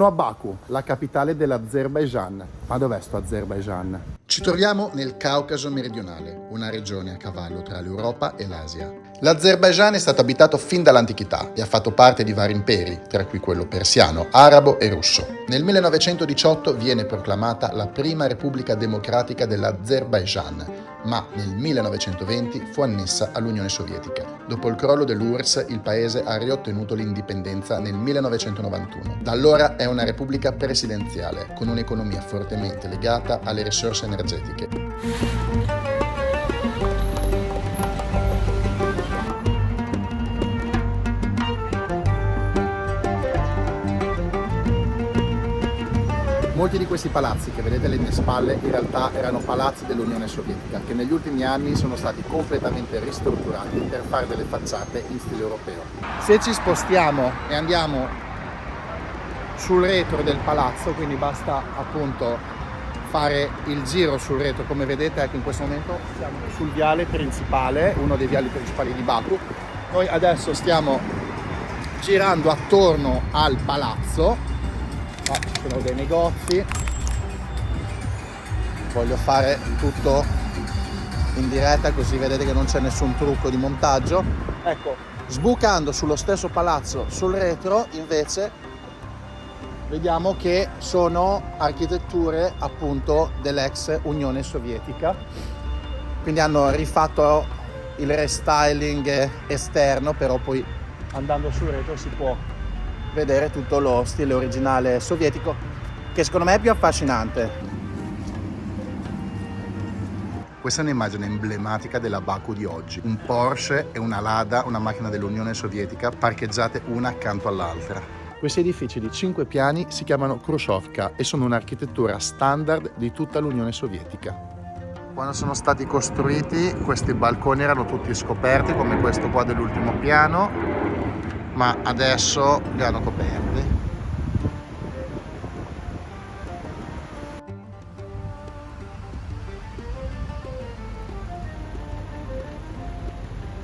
Sono a Baku, la capitale dell'Azerbaijan. Ma dov'è sto Azerbaijan? Ci troviamo nel Caucaso meridionale, una regione a cavallo tra l'Europa e l'Asia. L'Azerbaijan è stato abitato fin dall'antichità e ha fatto parte di vari imperi, tra cui quello persiano, arabo e russo. Nel 1918 viene proclamata la prima Repubblica Democratica dell'Azerbaijan, ma nel 1920 fu annessa all'Unione Sovietica. Dopo il crollo dell'URSS, il paese ha riottenuto l'indipendenza nel 1991. Da allora è una repubblica presidenziale, con un'economia fortemente legata alle risorse energetiche. Molti di questi palazzi che vedete alle mie spalle in realtà erano palazzi dell'Unione Sovietica che negli ultimi anni sono stati completamente ristrutturati per fare delle facciate in stile europeo. Se ci spostiamo e andiamo sul retro del palazzo, quindi basta appunto fare il giro sul retro, come vedete ecco in questo momento siamo sul viale principale, uno dei viali principali di Baku. Noi adesso stiamo girando attorno al palazzo. Ci sono dei negozi, voglio fare tutto in diretta così vedete che non c'è nessun trucco di montaggio. Ecco, sbucando sullo stesso palazzo sul retro invece vediamo che sono architetture appunto dell'ex Unione Sovietica, quindi hanno rifatto il restyling esterno, però poi andando sul retro si può vedere tutto lo stile originale sovietico, che secondo me è più affascinante. Questa è un'immagine emblematica della Baku di oggi. Un Porsche e una Lada, una macchina dell'Unione Sovietica, parcheggiate una accanto all'altra. Questi edifici di 5 piani si chiamano Khrushchevka e sono un'architettura standard di tutta l'Unione Sovietica. Quando sono stati costruiti, questi balconi erano tutti scoperti, come questo qua dell'ultimo piano, ma adesso li hanno coperti.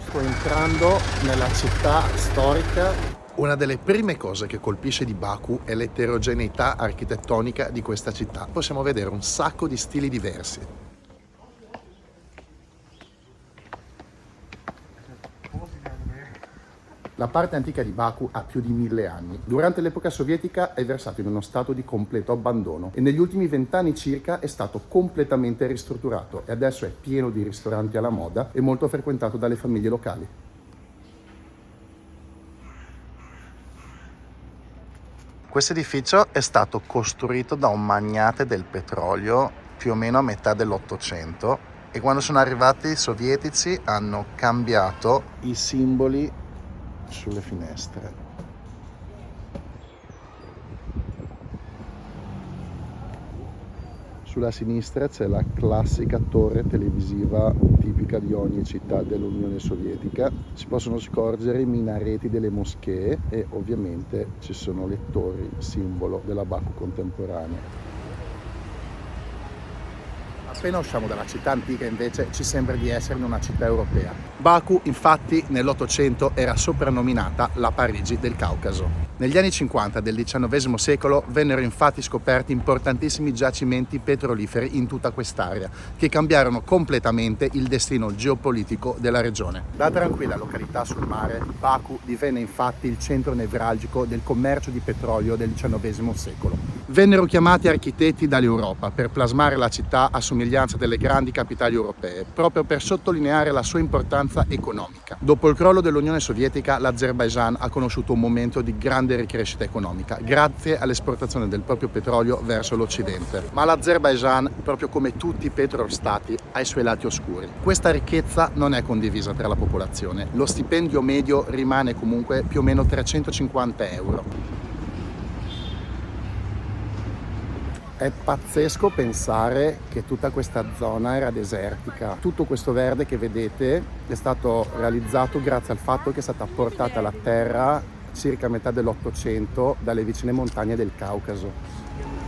Sto entrando nella città storica. Una delle prime cose che colpisce di Baku è l'eterogeneità architettonica di questa città. Possiamo vedere un sacco di stili diversi. La parte antica di Baku ha più di 1000 anni. Durante l'epoca sovietica è versato in uno stato di completo abbandono e negli ultimi 20 anni circa è stato completamente ristrutturato e adesso è pieno di ristoranti alla moda e molto frequentato dalle famiglie locali. Questo edificio è stato costruito da un magnate del petrolio più o meno a metà dell'Ottocento e quando sono arrivati i sovietici hanno cambiato I simboli sulle finestre. Sulla sinistra c'è la classica torre televisiva tipica di ogni città dell'Unione Sovietica. Si possono scorgere i minareti delle moschee e ovviamente ci sono le torri, simbolo della Baku contemporanea. Appena usciamo dalla città antica invece ci sembra di essere in una città europea. Baku infatti nell'Ottocento era soprannominata la Parigi del Caucaso. Negli anni 50 del XIX secolo vennero infatti scoperti importantissimi giacimenti petroliferi in tutta quest'area che cambiarono completamente il destino geopolitico della regione. Da tranquilla località sul mare, Baku divenne infatti il centro nevralgico del commercio di petrolio del XIX secolo. Vennero chiamati architetti dall'Europa per plasmare la città a somiglianza delle grandi capitali europee, proprio per sottolineare la sua importanza economica. Dopo il crollo dell'Unione Sovietica, l'Azerbaijan ha conosciuto un momento di grande ricrescita economica, grazie all'esportazione del proprio petrolio verso l'Occidente. Ma l'Azerbaijan, proprio come tutti i petrostati, ha i suoi lati oscuri. Questa ricchezza non è condivisa tra la popolazione. Lo stipendio medio rimane comunque più o meno 350 euro. È pazzesco pensare che tutta questa zona era desertica. Tutto questo verde che vedete è stato realizzato grazie al fatto che è stata portata alla terra circa a metà dell'Ottocento dalle vicine montagne del Caucaso.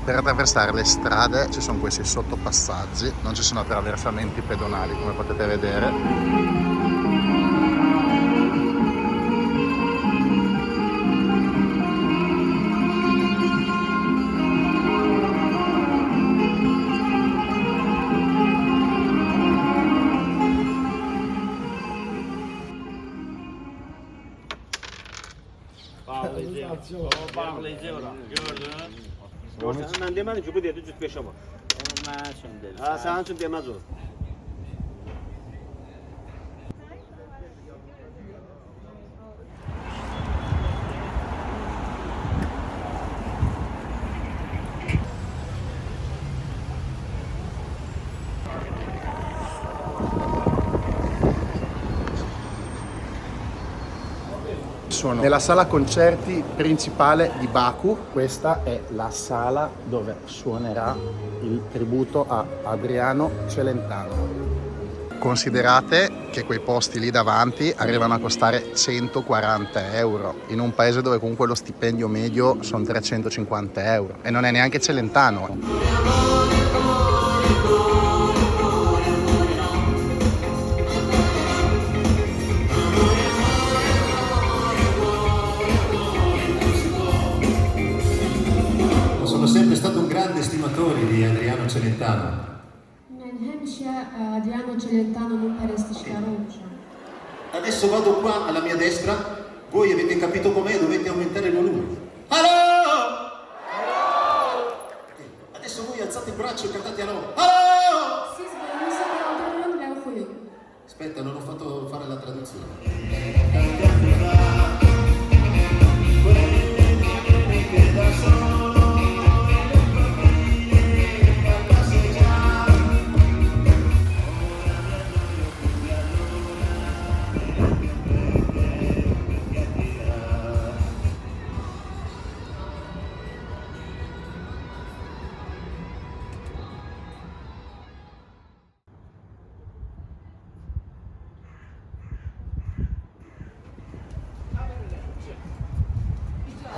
Per attraversare le strade ci sono questi sottopassaggi, non ci sono attraversamenti pedonali come potete vedere. Mən demədim ki, bu dedi cüt 5-ə bax. Mən üçün dedim. Ha, sənin üçün deməz o. Sono nella sala concerti principale di Baku. Questa è la sala dove suonerà il tributo a Adriano Celentano. Considerate che quei posti lì davanti arrivano a costare 140 euro, in un paese dove comunque lo stipendio medio sono 350 euro e non è neanche Celentano. Sono sempre stato un grande stimatore di Adriano Celentano. Yani Adriano Celentano non perestişler olmuş. Adesso vado qua alla mia destra, voi avete capito com'è, dovete aumentare il volume. Allo! Adesso voi alzate il braccio e cantate allo. Allo! Siz boyunuzu kaldırın ve okuyun. Aspetta, non ho fatto fare la traduzione.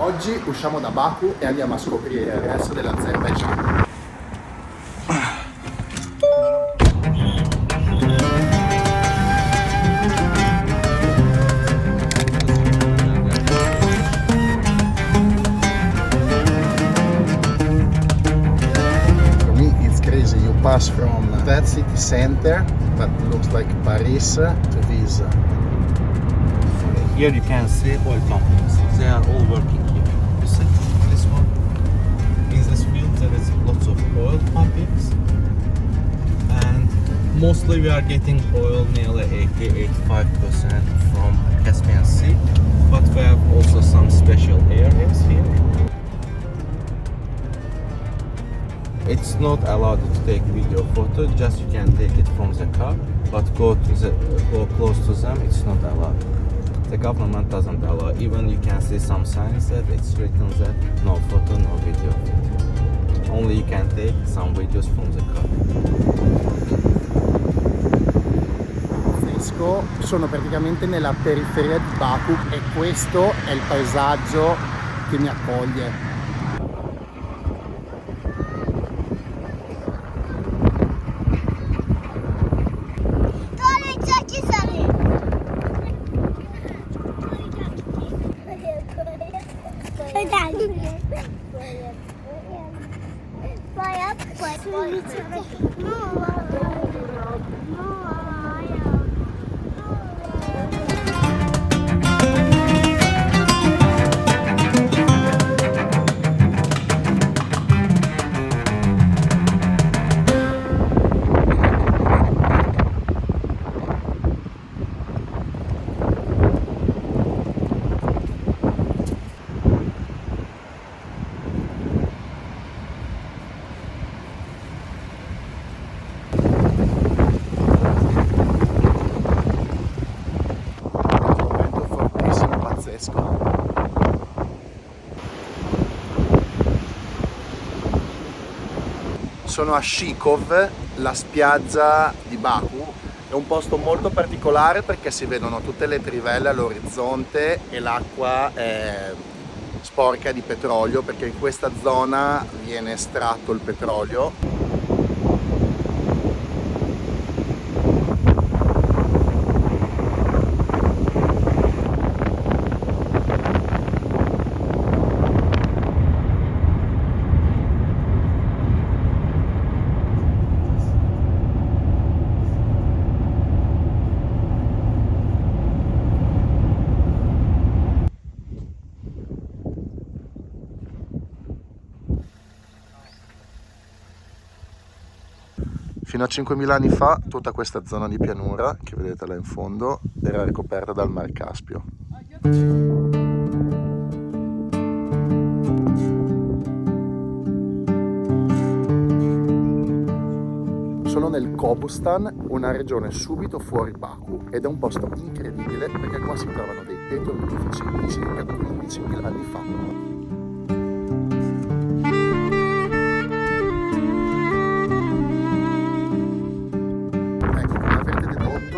Oggi usciamo da Baku e andiamo a scoprire il resto dell'Azerbaigian. For me it's crazy, you pass from that city center that looks like Paris to this. Here you can see oil companies. They are all working here. You see this one? In this field there is lots of oil pumpings. And mostly we are getting oil nearly 80-85% from Caspian Sea. But we have also some special areas here. It's not allowed to take video photo, just you can take it from the car. But go close to them, it's not allowed. The government doesn't allow. Even you can see some signs that it's written that no photo, no video. Only you can take some videos from the car. Sono praticamente nella periferia di Baku e questo è il paesaggio che mi accoglie. Sono a Shikov, la spiaggia di Baku. È un posto molto particolare perché si vedono tutte le trivelle all'orizzonte e l'acqua è sporca di petrolio perché in questa zona viene estratto il petrolio. Fino a 5.000 anni fa tutta questa zona di pianura, che vedete là in fondo, era ricoperta dal Mar Caspio. Sono nel Kobustan, una regione subito fuori Baku, ed è un posto incredibile perché qua si trovano dei petroliferi di circa 15.000 anni fa.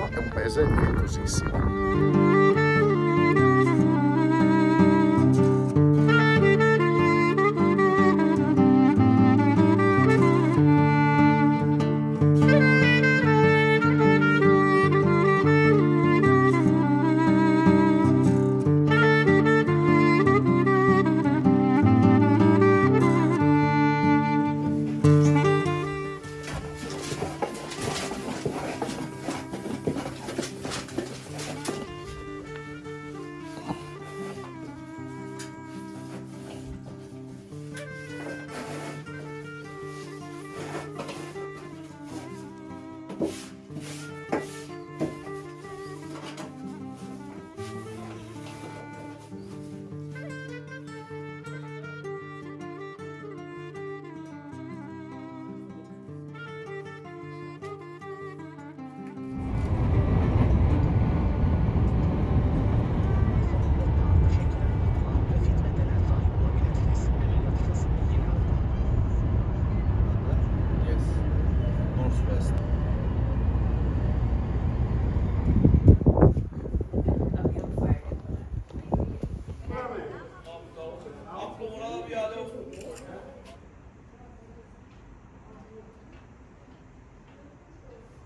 È un paese ventosissimo.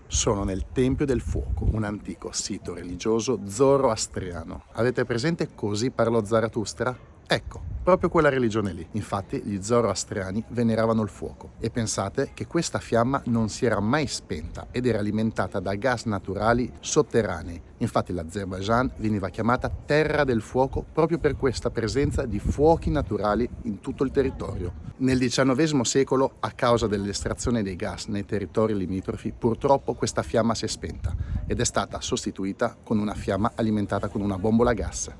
Sono nel Tempio del Fuoco, un antico sito religioso zoroastriano. Avete presente Così parlò Zarathustra? Ecco, proprio quella religione lì. Infatti gli zoroastriani veneravano il fuoco e pensate che questa fiamma non si era mai spenta ed era alimentata da gas naturali sotterranei. Infatti l'Azerbaijan veniva chiamata Terra del Fuoco proprio per questa presenza di fuochi naturali in tutto il territorio. Nel XIX secolo, a causa dell'estrazione dei gas nei territori limitrofi, purtroppo questa fiamma si è spenta ed è stata sostituita con una fiamma alimentata con una bombola a gas.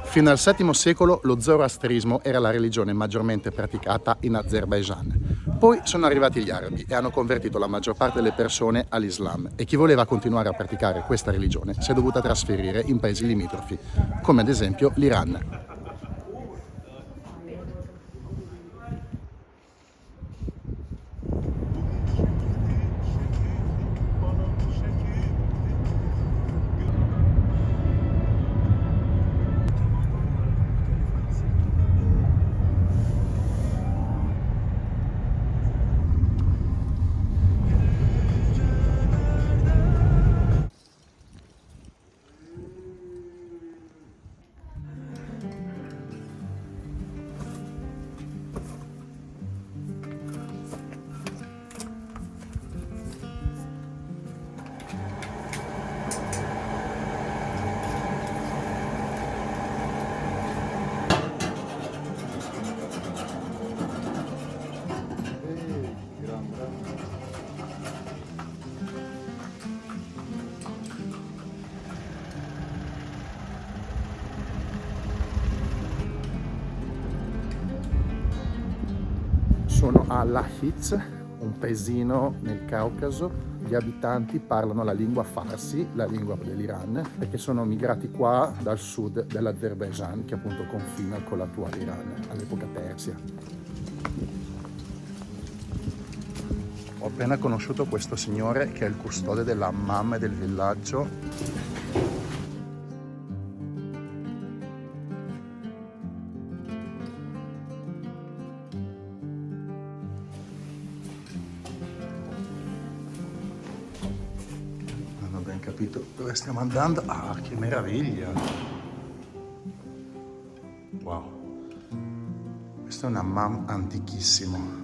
Fino al VII secolo lo zoroastrismo era la religione maggiormente praticata in Azerbaijan. Poi sono arrivati gli arabi e hanno convertito la maggior parte delle persone all'Islam e chi voleva continuare a praticare questa religione si è dovuta trasferire in paesi limitrofi, come ad esempio l'Iran. Sono a Lahiz, un paesino nel Caucaso. Gli abitanti parlano la lingua Farsi, la lingua dell'Iran, perché sono migrati qua dal sud dell'Azerbaijan, che appunto confina con l'attuale Iran, all'epoca Persia. Ho appena conosciuto questo signore che è il custode della hammam del villaggio. Capito dove stiamo andando? Ah, che meraviglia! Wow! Questo è un hammam antichissimo.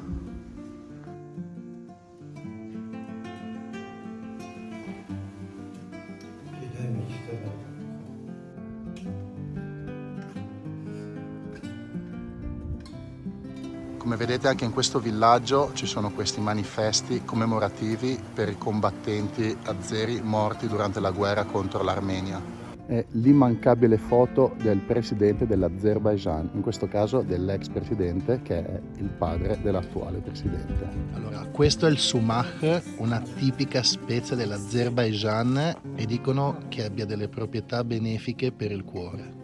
Come vedete anche in questo villaggio ci sono questi manifesti commemorativi per i combattenti azeri morti durante la guerra contro l'Armenia. È l'immancabile foto del presidente dell'Azerbaijan, in questo caso dell'ex presidente che è il padre dell'attuale presidente. Allora, questo è il sumakh, una tipica spezia dell'Azerbaijan e dicono che abbia delle proprietà benefiche per il cuore.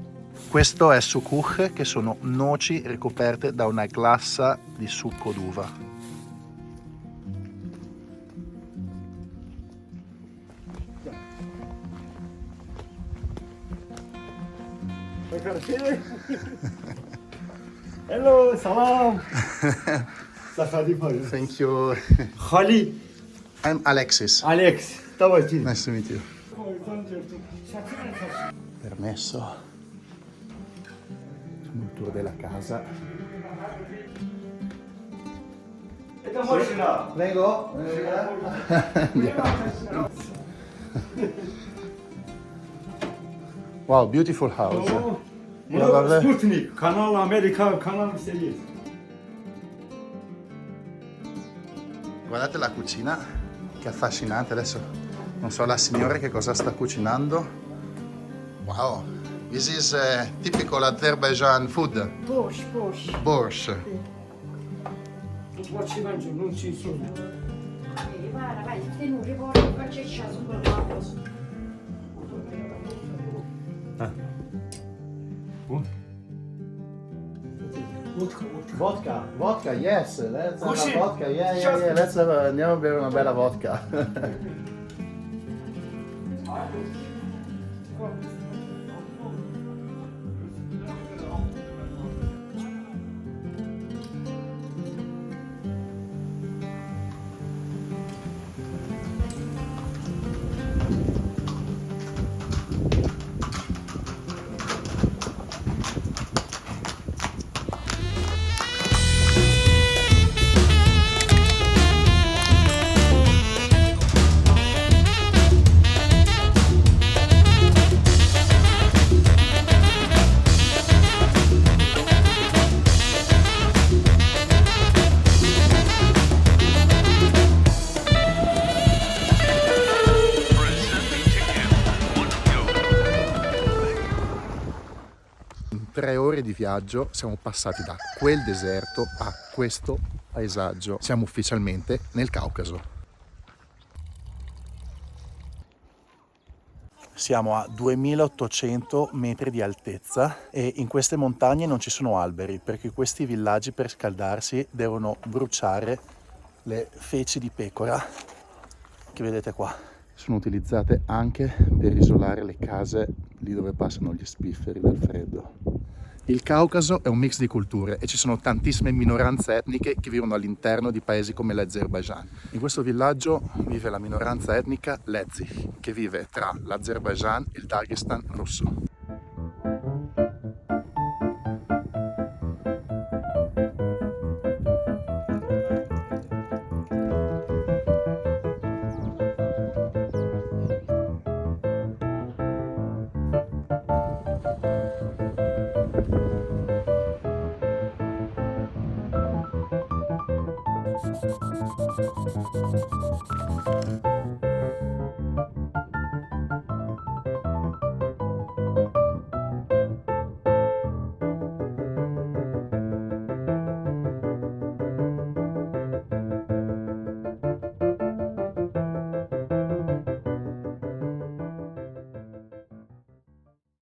Questo è sukuch, che sono noci ricoperte da una glassa di succo d'uva. Hello, salam. Thank you. Khali. I'm Alexis. Alex. Давай, Nice to meet you. Permesso. Facciamo il tour della casa. Prego. Wow, beautiful house. Sputnik. Kanal America, kanal Series. Guardate la cucina, che affascinante. Adesso non so la signora che cosa sta cucinando. Wow, this is typical Azerbaijan food. Borscht. Borscht. Non ci sono. Vai, tenuti, poi faccia sopra la cosa. Vodka, yes. Let's have a vodka. Yeah. Andiamo a bere una bella vodka. In 3 ore di viaggio siamo passati da quel deserto a questo paesaggio. Siamo ufficialmente nel Caucaso. Siamo a 2800 metri di altezza e in queste montagne non ci sono alberi perché questi villaggi per scaldarsi devono bruciare le feci di pecora che vedete qua. Sono utilizzate anche per isolare le case lì dove passano gli spifferi del freddo. Il Caucaso è un mix di culture e ci sono tantissime minoranze etniche che vivono all'interno di paesi come l'Azerbaijan. In questo villaggio vive la minoranza etnica Lezhi, che vive tra l'Azerbaijan e il Dagestan russo.